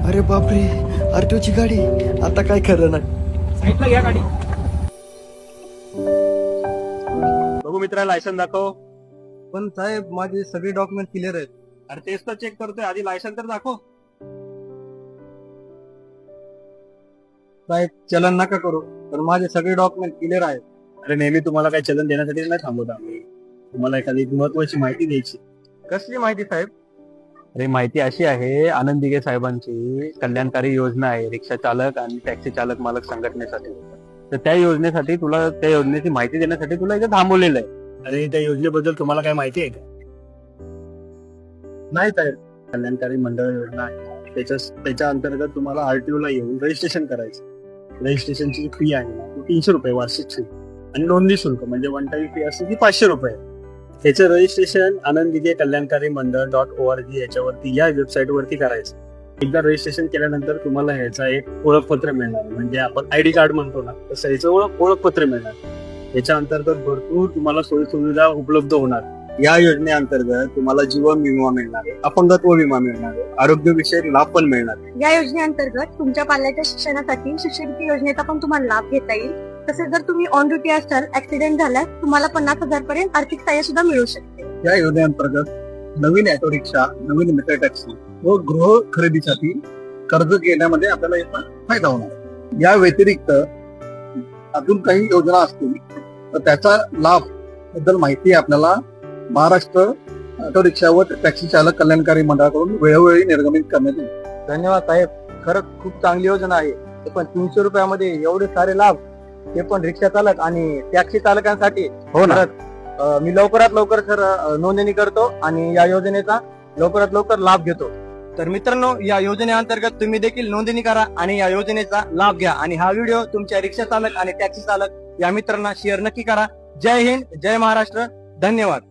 अरे बापरे, आरटीओची गाडी. आता काय खरं नाही. साईडला घ्या गाडी. बघू मित्रा, लायसन दाखव. पण साहेब, माझे सगळे डॉक्युमेंट क्लिअर आहेत. अरे तेच तर चेक करतोय, आधी लायसन तर दाखव. साहेब, चलन नका करू, पण माझे सगळे डॉक्युमेंट क्लिअर आहेत. अरे नेहमी तुम्हाला काही चलन देण्यासाठी नाही थांबवत आम्ही. तुम्हाला एखादी महत्वाची माहिती द्यायची. कसली माहिती साहेब? अरे माहिती अशी आहे, आनंद दिघे साहेबांची कल्याणकारी योजना आहे रिक्षा चालक आणि टॅक्सी चालक मालक संघटनेसाठी. तर त्या योजनेसाठी तुला, त्या योजनेची माहिती देण्यासाठी तुला इथे थांबवलेलं आहे. अरे त्या योजनेबद्दल तुम्हाला काय माहिती आहे का? नाही साहेब. कल्याणकारी मंडळ योजना आहे. त्याच्या अंतर्गत तुम्हाला आरटीओ ला येऊन रजिस्ट्रेशन करायचं. रजिस्ट्रेशनची फी आहे ना, 300 रुपये वार्षिक फी, आणि नोंदणी शुल्क म्हणजे वन टाइम फी असते ती 500 रुपये. त्याचं रजिस्ट्रेशन आनंद दिघे कल्याणकारी मंडळ .org याच्यावरती, या वेबसाईट वरती करायचं. एकदा रजिस्ट्रेशन केल्यानंतर तुम्हाला ह्याचा एक ओळखपत्र मिळणार, म्हणजे आपण आयडी कार्ड म्हणतो ना, तसं ह्याचं ओळखपत्र मिळणार. याच्या अंतर्गत भरपूर तुम्हाला सोयी सुविधा उपलब्ध होणार. या योजनेअंतर्गत तुम्हाला जीवन विमा मिळणार, अपंगत्व विमा मिळणार, आरोग्यविषयक लाभ पण मिळणार. या योजनेअंतर्गत तुमच्या पाल्याच्या शिक्षणासाठी शिष्यवृत्ती योजनेचा पण तुम्हाला लाभ घेता येईल. तसेच जर तुम्ही ऑन ड्युटी असाल, ऍक्सिडेंट झाल्यास तुम्हाला 50,000 पर्यंत आर्थिक सहाय्य सुद्धा मिळू शकते. या योजनेअंतर्गत नवीन ऑटो रिक्षा, नवीन मेट्रो टॅक्सी व गृह खरेदीसाठी कर्ज घेण्यामध्ये आपल्याला याचा फायदा होणार. या व्यतिरिक्त अजून काही योजना असतील तर त्याचा लाभ बद्दल माहिती आपल्याला महाराष्ट्र ऑटो रिक्षा व टॅक्सी चालक कल्याणकारी मंडळाकडून वेळोवेळी निर्गमित करण्यात येईल. धन्यवाद साहेब, खरंच खूप चांगली योजना आहे. ते पण 300 रुपयामध्ये एवढे सारे लाभ, ते पण रिक्षा चालक आणि टॅक्सी चालकांसाठी. हो ना. मी लवकरात लवकर सर नोंदणी करतो आणि या योजनेचा लवकरात लवकर लाभ घेतो. तर मित्रांनो, या योजनेअंतर्गत तुम्ही देखील नोंदणी करा आणि या योजनेचा लाभ घ्या. आणि हा व्हिडिओ तुमच्या रिक्षा चालक आणि टॅक्सी चालक या मित्रांना शेअर नक्की करा. जय हिंद, जय महाराष्ट्र, धन्यवाद.